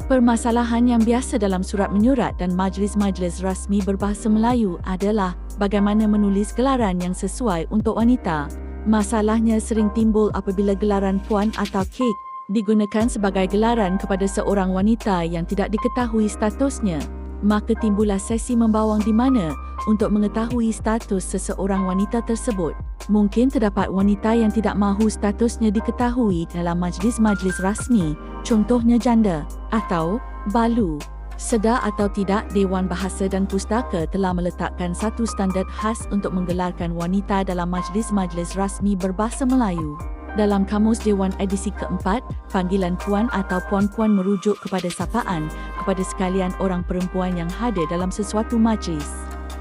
Permasalahan yang biasa dalam surat menyurat dan majlis-majlis rasmi berbahasa Melayu adalah bagaimana menulis gelaran yang sesuai untuk wanita. Masalahnya sering timbul apabila gelaran puan atau kek digunakan sebagai gelaran kepada seorang wanita yang tidak diketahui statusnya. Maka timbullah sesi membawang di mana untuk mengetahui status seseorang wanita tersebut. Mungkin terdapat wanita yang tidak mahu statusnya diketahui dalam majlis-majlis rasmi, contohnya janda atau balu. Sedar atau tidak, Dewan Bahasa dan Pustaka telah meletakkan satu standard khas untuk menggelarkan wanita dalam majlis-majlis rasmi berbahasa Melayu. Dalam Kamus Dewan edisi keempat, panggilan puan atau puan-puan merujuk kepada sapaan kepada sekalian orang perempuan yang hadir dalam sesuatu majlis.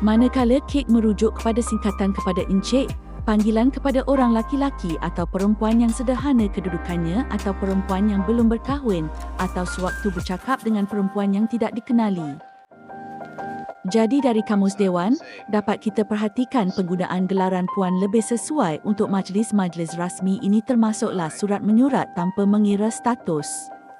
Manakala kek merujuk kepada singkatan kepada encik, panggilan kepada orang laki-laki atau perempuan yang sederhana kedudukannya atau perempuan yang belum berkahwin atau sewaktu bercakap dengan perempuan yang tidak dikenali. Jadi dari Kamus Dewan, dapat kita perhatikan penggunaan gelaran puan lebih sesuai untuk majlis-majlis rasmi ini termasuklah surat menyurat tanpa mengira status.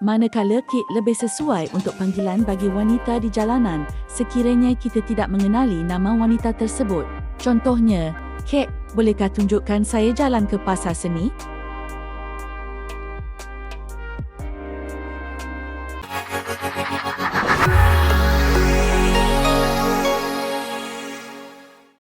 Manakala kek lebih sesuai untuk panggilan bagi wanita di jalanan sekiranya kita tidak mengenali nama wanita tersebut. Contohnya, Kek, bolehkah tunjukkan saya jalan ke pasar seni?